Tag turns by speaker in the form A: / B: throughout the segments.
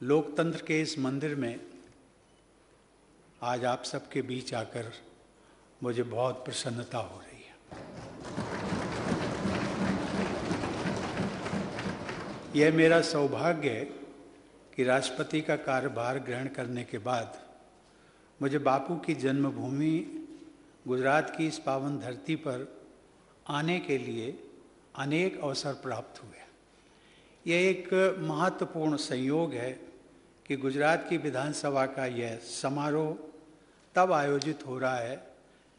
A: लोकतंत्र के इस मंदिर में आज आप सबके बीच आकर मुझे बहुत प्रसन्नता हो रही है। यह मेरा सौभाग्य है कि राष्ट्रपति का कार्यभार ग्रहण करने के बाद मुझे बापू की जन्मभूमि गुजरात की इस पावन धरती पर आने के लिए अनेक अवसर प्राप्त हुए। यह एक महत्वपूर्ण संयोग है कि गुजरात की विधानसभा का यह समारोह तब आयोजित हो रहा है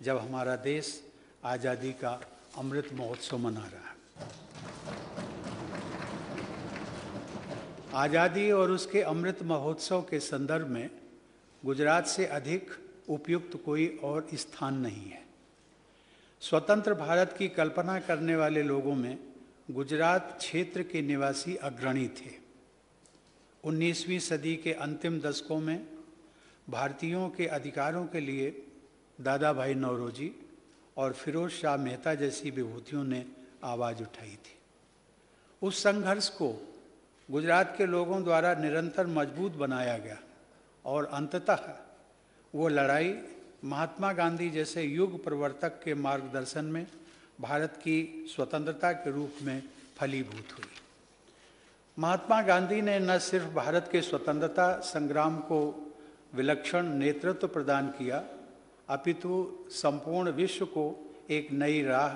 A: जब हमारा देश आज़ादी का अमृत महोत्सव मना रहा है। आज़ादी और उसके अमृत महोत्सव के संदर्भ में गुजरात से अधिक उपयुक्त कोई और स्थान नहीं है। स्वतंत्र भारत की कल्पना करने वाले लोगों में गुजरात क्षेत्र के निवासी अग्रणी थे। 19वीं सदी के अंतिम दशकों में भारतीयों के अधिकारों के लिए दादा भाई नौरोजी और फिरोज शाह मेहता जैसी विभूतियों ने आवाज़ उठाई थी। उस संघर्ष को गुजरात के लोगों द्वारा निरंतर मजबूत बनाया गया और अंततः वो लड़ाई महात्मा गांधी जैसे युग प्रवर्तक के मार्गदर्शन में भारत की स्वतंत्रता के रूप में फलीभूत हुई। महात्मा गांधी ने न सिर्फ भारत के स्वतंत्रता संग्राम को विलक्षण नेतृत्व प्रदान किया, अपितु संपूर्ण विश्व को एक नई राह,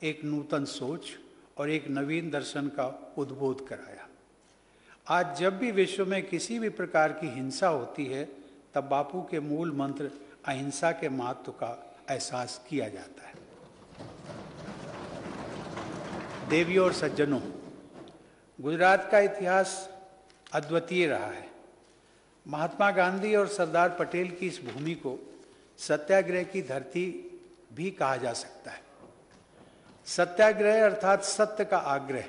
A: एक नूतन सोच और एक नवीन दर्शन का उद्बोध कराया। आज जब भी विश्व में किसी भी प्रकार की हिंसा होती है, तब बापू के मूल मंत्र अहिंसा के महत्व का एहसास किया जाता है। देवियों और सज्जनों, गुजरात का इतिहास अद्वितीय रहा है। महात्मा गांधी और सरदार पटेल की इस भूमि को सत्याग्रह की धरती भी कहा जा सकता है। सत्याग्रह अर्थात सत्य का आग्रह,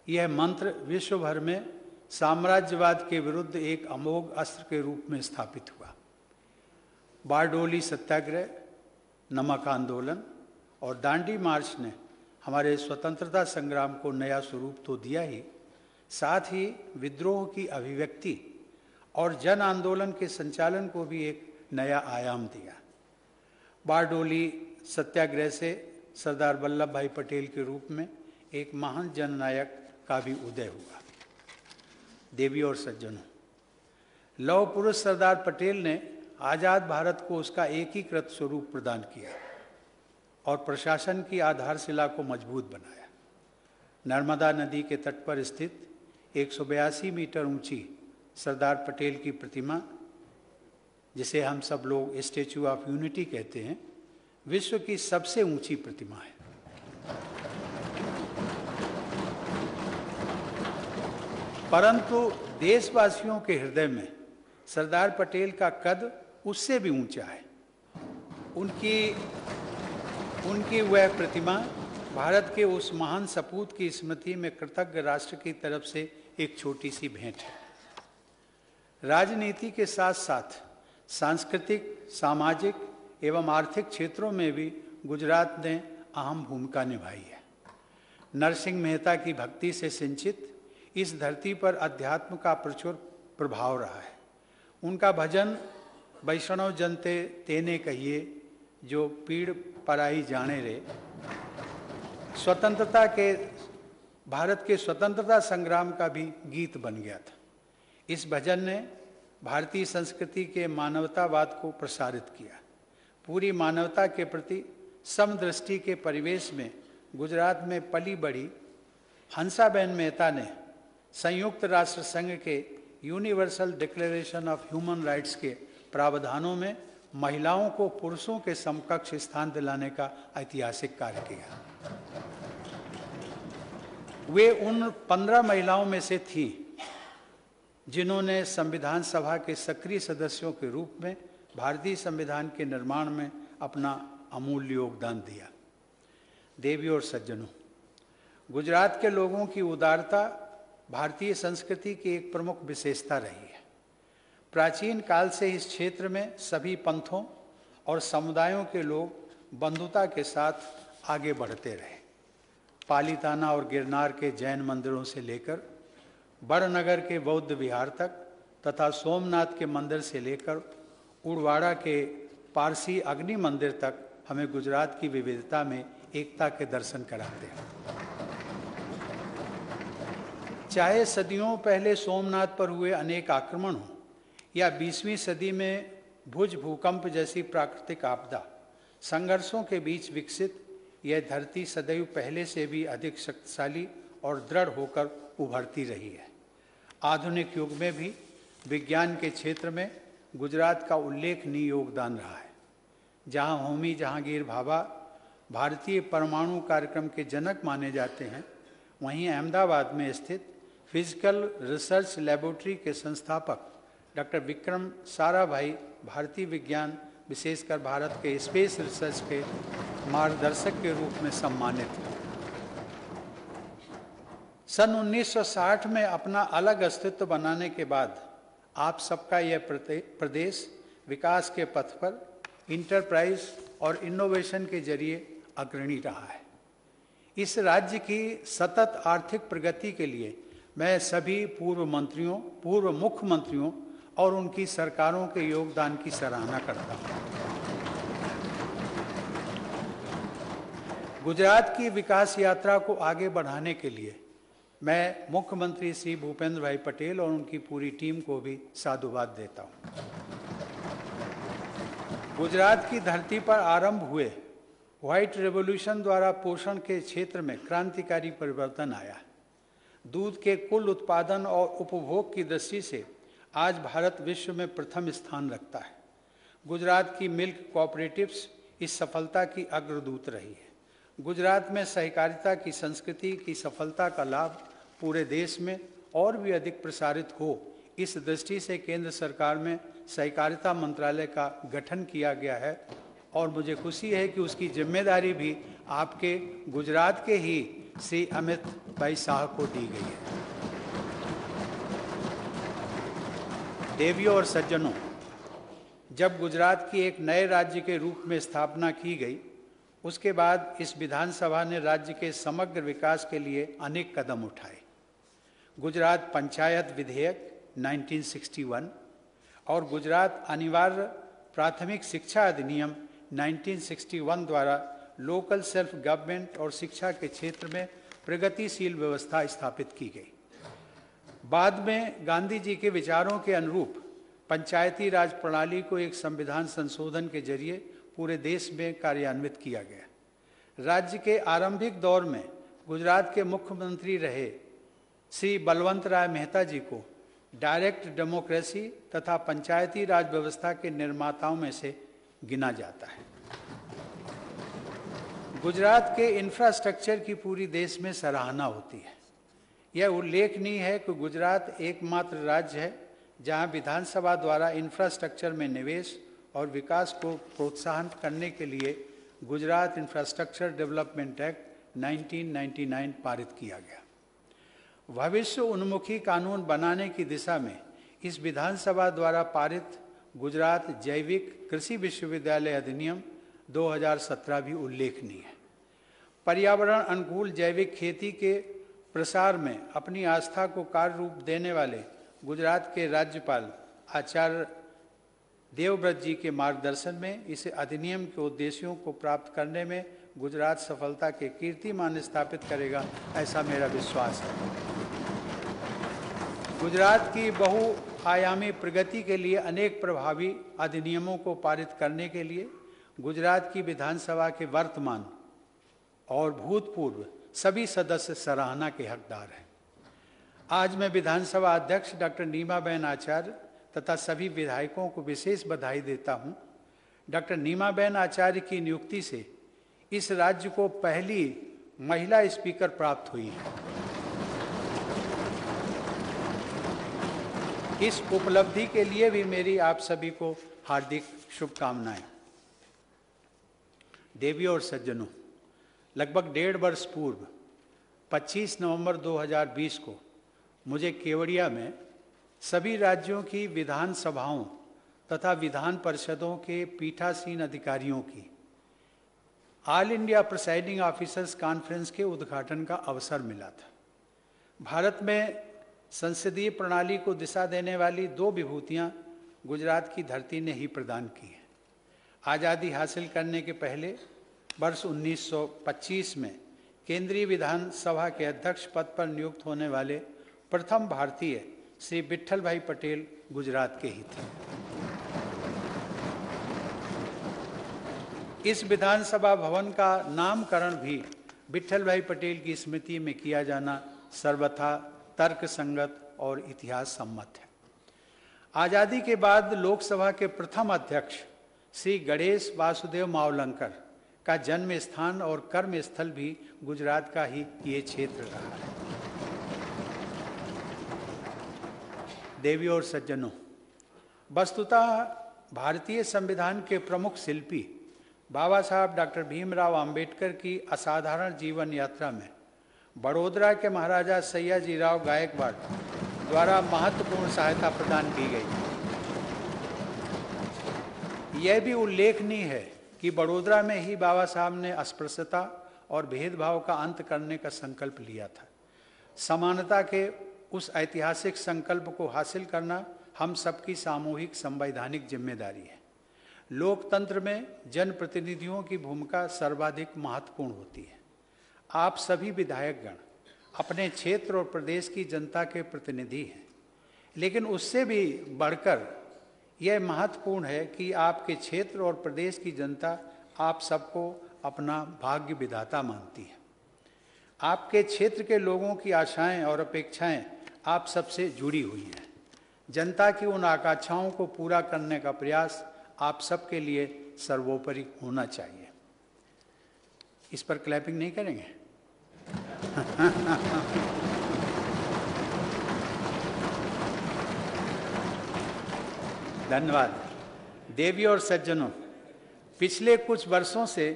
A: यह मंत्र विश्व भर में साम्राज्यवाद के विरुद्ध एक अमोघ अस्त्र के रूप में स्थापित हुआ। बारडोली सत्याग्रह, नमक आंदोलन और दांडी मार्च ने हमारे स्वतंत्रता संग्राम को नया स्वरूप तो दिया ही, साथ ही विद्रोह की अभिव्यक्ति और जन आंदोलन के संचालन को भी एक नया आयाम दिया। बारडोली सत्याग्रह से सरदार वल्लभ भाई पटेल के रूप में एक महान जननायक का भी उदय हुआ। देवियों और सज्जनों, लौह पुरुष सरदार पटेल ने आज़ाद भारत को उसका एकीकृत स्वरूप प्रदान किया और प्रशासन की आधारशिला को मजबूत बनाया। नर्मदा नदी के तट पर स्थित 182 मीटर ऊंची सरदार पटेल की प्रतिमा, जिसे हम सब लोग स्टैच्यू ऑफ यूनिटी कहते हैं, विश्व की सबसे ऊंची प्रतिमा है। परंतु देशवासियों के हृदय में सरदार पटेल का कद उससे भी ऊंचा है। उनकी वह प्रतिमा भारत के उस महान सपूत की स्मृति में कृतज्ञ राष्ट्र की तरफ से एक छोटी सी भेंट है। राजनीति के साथ साथ सांस्कृतिक, सामाजिक एवं आर्थिक क्षेत्रों में भी गुजरात ने अहम भूमिका निभाई है। नरसिंह मेहता की भक्ति से सिंचित इस धरती पर अध्यात्म का प्रचुर प्रभाव रहा है। उनका भजन वैष्णव जनते तेने कहिए जो पीड़ पराई जाने रे, भारत के स्वतंत्रता संग्राम का भी गीत बन गया था। इस भजन ने भारतीय संस्कृति के मानवतावाद को प्रसारित किया। पूरी मानवता के प्रति समदृष्टि के परिवेश में गुजरात में पली बढ़ी हंसाबेन मेहता ने संयुक्त राष्ट्र संघ के universal declaration of human rights के प्रावधानों में महिलाओं को पुरुषों के समकक्ष स्थान दिलाने का ऐतिहासिक कार्य किया। वे उन 15 महिलाओं में से थी जिन्होंने संविधान सभा के सक्रिय सदस्यों के रूप में भारतीय संविधान के निर्माण में अपना अमूल्य योगदान दिया। देवियों और सज्जनों, गुजरात के लोगों की उदारता भारतीय संस्कृति की एक प्रमुख विशेषता रही है। प्राचीन काल से इस क्षेत्र में सभी पंथों और समुदायों के लोग बंधुता के साथ आगे बढ़ते रहे। पालीताना और गिरनार के जैन मंदिरों से लेकर बड़नगर के बौद्ध विहार तक तथा सोमनाथ के मंदिर से लेकर उड़वाड़ा के पारसी अग्नि मंदिर तक हमें गुजरात की विविधता में एकता के दर्शन कराते हैं। चाहे सदियों पहले सोमनाथ पर हुए अनेक आक्रमण हों या 20वीं सदी में भुज भूकंप जैसी प्राकृतिक आपदा, संघर्षों के बीच विकसित यह धरती सदैव पहले से भी अधिक शक्तिशाली और दृढ़ होकर उभरती रही है। आधुनिक युग में भी विज्ञान के क्षेत्र में गुजरात का उल्लेखनीय योगदान रहा है। जहां होमी जहांगीर भाभा भारतीय परमाणु कार्यक्रम के जनक माने जाते हैं, वहीं अहमदाबाद में स्थित फिजिकल रिसर्च लैबोरेटरी के संस्थापक डॉक्टर विक्रम साराभाई भारतीय विज्ञान, विशेषकर भारत के स्पेस रिसर्च के मार्गदर्शक के रूप में सम्मानित हैं। सन 1960 में अपना अलग अस्तित्व बनाने के बाद आप सबका यह प्रदेश विकास के पथ पर इंटरप्राइज और इनोवेशन के जरिए अग्रणी रहा है। इस राज्य की सतत आर्थिक प्रगति के लिए मैं सभी पूर्व मंत्रियों, पूर्व मुख्यमंत्रियों और उनकी सरकारों के योगदान की सराहना करता हूँ। गुजरात की विकास यात्रा को आगे बढ़ाने के लिए मैं मुख्यमंत्री श्री भूपेंद्र भाई पटेल और उनकी पूरी टीम को भी साधुवाद देता हूँ। गुजरात की धरती पर आरंभ हुए व्हाइट रेवोल्यूशन द्वारा पोषण के क्षेत्र में क्रांतिकारी परिवर्तन आया। दूध के कुल उत्पादन और उपभोग की दृष्टि से आज भारत विश्व में प्रथम स्थान रखता है। गुजरात की मिल्क कोऑपरेटिव्स इस सफलता की अग्रदूत रही है। गुजरात में सहकारिता की संस्कृति की सफलता का लाभ पूरे देश में और भी अधिक प्रसारित हो, इस दृष्टि से केंद्र सरकार में सहकारिता मंत्रालय का गठन किया गया है और मुझे खुशी है कि उसकी जिम्मेदारी भी आपके गुजरात के ही श्री अमित भाई शाह को दी गई है। देवियों और सज्जनों, जब गुजरात की एक नए राज्य के रूप में स्थापना की गई, उसके बाद इस विधानसभा ने राज्य के समग्र विकास के लिए अनेक कदम उठाए। गुजरात पंचायत विधेयक 1961 और गुजरात अनिवार्य प्राथमिक शिक्षा अधिनियम 1961 द्वारा लोकल सेल्फ गवर्नमेंट और शिक्षा के क्षेत्र में प्रगतिशील व्यवस्था स्थापित की गई। बाद में गांधी जी के विचारों के अनुरूप पंचायती राज प्रणाली को एक संविधान संशोधन के जरिए पूरे देश में कार्यान्वित किया गया। राज्य के आरंभिक दौर में गुजरात के मुख्यमंत्री रहे श्री बलवंत राय मेहता जी को डायरेक्ट डेमोक्रेसी तथा पंचायती राज व्यवस्था के निर्माताओं में से गिना जाता है। गुजरात के इंफ्रास्ट्रक्चर की पूरी देश में सराहना होती है। यह उल्लेखनीय है कि गुजरात एकमात्र राज्य है जहां विधानसभा द्वारा इंफ्रास्ट्रक्चर में निवेश और विकास को प्रोत्साहन करने के लिए गुजरात इंफ्रास्ट्रक्चर डेवलपमेंट एक्ट 1999 पारित किया गया। भविष्य उन्मुखी कानून बनाने की दिशा में इस विधानसभा द्वारा पारित गुजरात जैविक कृषि विश्वविद्यालय अधिनियम 2017 भी उल्लेखनीय है। पर्यावरण अनुकूल जैविक खेती के प्रसार में अपनी आस्था को कार्य रूप देने वाले गुजरात के राज्यपाल आचार्य देवव्रत जी के मार्गदर्शन में इस अधिनियम के उद्देश्यों को प्राप्त करने में गुजरात सफलता के कीर्तिमान स्थापित करेगा, ऐसा मेरा विश्वास है। गुजरात की बहुआयामी प्रगति के लिए अनेक प्रभावी अधिनियमों को पारित करने के लिए गुजरात की विधानसभा के वर्तमान और भूतपूर्व सभी सदस्य सराहना के हकदार हैं। आज मैं विधानसभा अध्यक्ष डॉक्टर नीमाबेन आचार्य तथा सभी विधायकों को विशेष बधाई देता हूं। डॉक्टर नीमाबेन आचार्य की नियुक्ति से इस राज्य को पहली महिला स्पीकर प्राप्त हुई है। इस उपलब्धि के लिए भी मेरी आप सभी को हार्दिक शुभकामनाएं। देवियों और सज्जनों, लगभग 1.5 वर्ष पूर्व 25 नवंबर 2020 को मुझे केवड़िया में सभी राज्यों की विधानसभाओं तथा विधान परिषदों के पीठासीन अधिकारियों की all India presiding officers conference के उद्घाटन का अवसर मिला था। भारत में संसदीय प्रणाली को दिशा देने वाली 2 विभूतियां गुजरात की धरती ने ही प्रदान की हैं। आज़ादी हासिल करने के पहले वर्ष 1925 में केंद्रीय विधानसभा के अध्यक्ष पद पर नियुक्त होने वाले प्रथम भारतीय श्री विट्ठल भाई पटेल गुजरात के ही थे। इस विधानसभा भवन का नामकरण भी विट्ठल भाई पटेल की स्मृति में किया जाना सर्वथा तर्क संगत और इतिहास सम्मत है। आज़ादी के बाद लोकसभा के प्रथम अध्यक्ष श्री गणेश वासुदेव मावलंकर का जन्म स्थान और कर्म स्थल भी गुजरात का ही ये क्षेत्र रहा है। देवियों और सज्जनों, वस्तुतः भारतीय संविधान के प्रमुख शिल्पी बाबा साहब डॉक्टर भीमराव अंबेडकर की असाधारण जीवन यात्रा में बड़ौदा के महाराजा सयाजीराव गायकवाड़ द्वारा महत्वपूर्ण सहायता प्रदान की गई। यह भी उल्लेखनीय है कि बड़ौदा में ही बाबा साहब ने अस्पृश्यता और भेदभाव का अंत करने का संकल्प लिया था। समानता के उस ऐतिहासिक संकल्प को हासिल करना हम सबकी सामूहिक संवैधानिक जिम्मेदारी है। लोकतंत्र में जनप्रतिनिधियों की भूमिका सर्वाधिक महत्वपूर्ण होती है। आप सभी विधायकगण अपने क्षेत्र और प्रदेश की जनता के प्रतिनिधि हैं, लेकिन उससे भी बढ़कर यह महत्वपूर्ण है कि आपके क्षेत्र और प्रदेश की जनता आप सबको अपना भाग्य विधाता मानती है। आपके क्षेत्र के लोगों की आशाएं और अपेक्षाएं आप सबसे जुड़ी हुई हैं। जनता की उन आकांक्षाओं को पूरा करने का प्रयास आप सबके लिए सर्वोपरि होना चाहिए। इस पर क्लैपिंग नहीं करेंगे? धन्यवाद। देवियों और सज्जनों, पिछले कुछ वर्षों से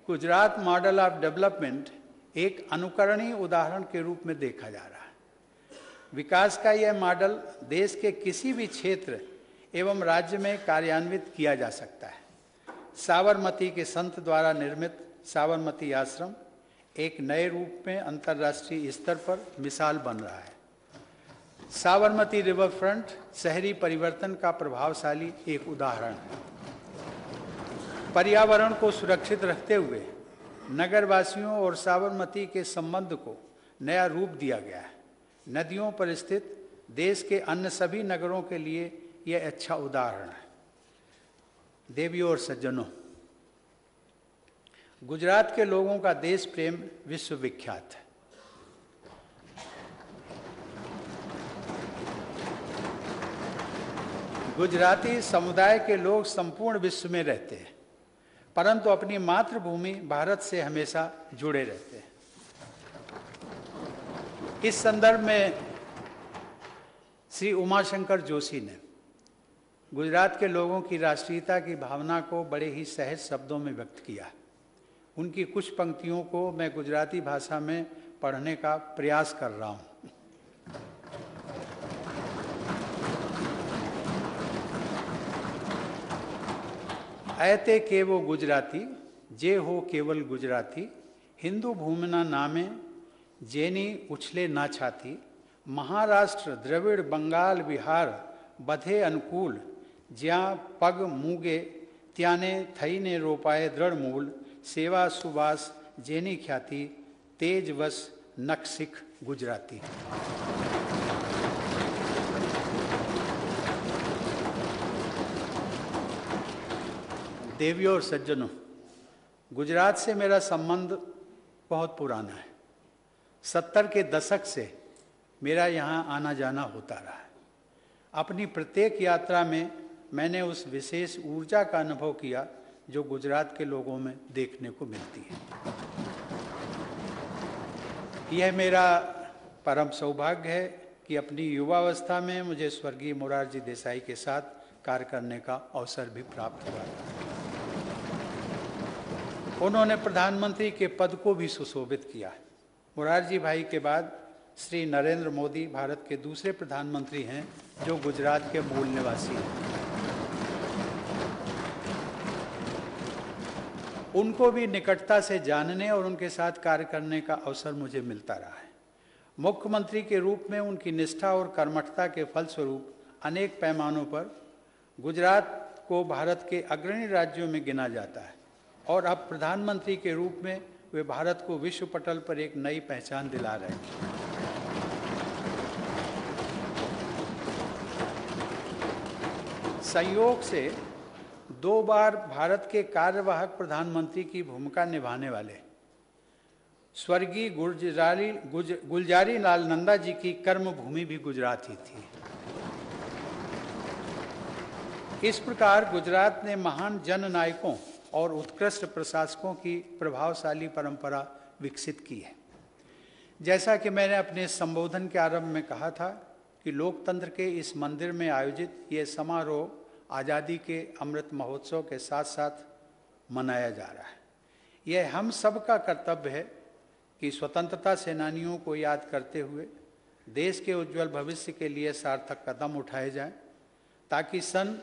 A: गुजरात मॉडल ऑफ डेवलपमेंट एक अनुकरणीय उदाहरण के रूप में देखा जा रहा है। विकास का यह मॉडल देश के किसी भी क्षेत्र एवं राज्य में कार्यान्वित किया जा सकता है। साबरमती के संत द्वारा निर्मित साबरमती आश्रम एक नए रूप में अंतर्राष्ट्रीय स्तर पर मिसाल बन रहा है। साबरमती रिवर फ्रंट शहरी परिवर्तन का प्रभावशाली एक उदाहरण है। पर्यावरण को सुरक्षित रखते हुए नगरवासियों और साबरमती के संबंध को नया रूप दिया गया है। नदियों पर स्थित देश के अन्य सभी नगरों के लिए यह अच्छा उदाहरण है। देवियों और सज्जनों, गुजरात के लोगों का देश प्रेम विश्वविख्यात है। गुजराती समुदाय के लोग संपूर्ण विश्व में रहते हैं, परंतु अपनी मातृभूमि भारत से हमेशा जुड़े रहते हैं। इस संदर्भ में श्री उमाशंकर जोशी ने गुजरात के लोगों की राष्ट्रीयता की भावना को बड़े ही सहज शब्दों में व्यक्त किया। उनकी कुछ पंक्तियों को मैं गुजराती भाषा में पढ़ने का प्रयास कर रहा हूँ। ऐते केवो गुजराती जे हो केवल गुजराती, हिंदू भूमिना नामे जेनी उछले ना छाती, महाराष्ट्र द्रविड़ बंगाल बिहार बधे अनुकूल, ज्यां पग मूगे त्याने थईने रोपाए दृढ़ मूल, सेवा सुवास जेनी ख्याति तेजवश नक्सिक गुजराती। देवियों और सज्जनों, गुजरात से मेरा संबंध बहुत पुराना है। 70 के दशक से मेरा यहाँ आना जाना होता रहा है। अपनी प्रत्येक यात्रा में मैंने उस विशेष ऊर्जा का अनुभव किया जो गुजरात के लोगों में देखने को मिलती है। यह मेरा परम सौभाग्य है कि अपनी युवावस्था में मुझे स्वर्गीय मोरारजी देसाई के साथ कार्य करने का अवसर भी प्राप्त हुआ। उन्होंने प्रधानमंत्री के पद को भी सुशोभित किया। मोरारजी भाई के बाद श्री नरेंद्र मोदी भारत के दूसरे प्रधानमंत्री हैं जो गुजरात के मूल निवासी हैं। उनको भी निकटता से जानने और उनके साथ कार्य करने का अवसर मुझे मिलता रहा है। मुख्यमंत्री के रूप में उनकी निष्ठा और कर्मठता के फलस्वरूप अनेक पैमानों पर गुजरात को भारत के अग्रणी राज्यों में गिना जाता है और अब प्रधानमंत्री के रूप में वे भारत को विश्व पटल पर एक नई पहचान दिला रहे हैं। संयोग से 2 बार भारत के कार्यवाहक प्रधानमंत्री की भूमिका निभाने वाले स्वर्गीय गुलजारी लाल नंदा जी की कर्मभूमि भी गुजरात ही थी। इस प्रकार गुजरात ने महान जननायकों और उत्कृष्ट प्रशासकों की प्रभावशाली परंपरा विकसित की है। जैसा कि मैंने अपने संबोधन के आरंभ में कहा था कि लोकतंत्र के इस मंदिर में आयोजित ये समारोह आज़ादी के अमृत महोत्सव के साथ साथ मनाया जा रहा है। यह हम सब का कर्तव्य है कि स्वतंत्रता सेनानियों को याद करते हुए देश के उज्जवल भविष्य के लिए सार्थक कदम उठाए जाएं, ताकि सन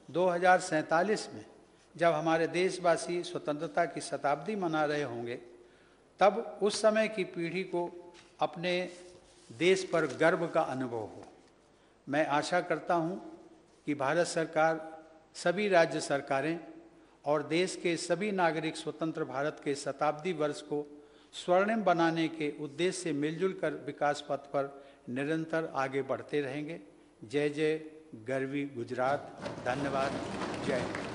A: 2047 में जब हमारे देशवासी स्वतंत्रता की शताब्दी मना रहे होंगे, तब उस समय की पीढ़ी को अपने देश पर गर्व का अनुभव हो। मैं आशा करता हूं कि भारत सरकार, सभी राज्य सरकारें और देश के सभी नागरिक स्वतंत्र भारत के शताब्दी वर्ष को स्वर्णिम बनाने के उद्देश्य से मिलजुल कर विकास पथ पर निरंतर आगे बढ़ते रहेंगे। जय जय गरवी गुजरात। धन्यवाद। जय हिंद।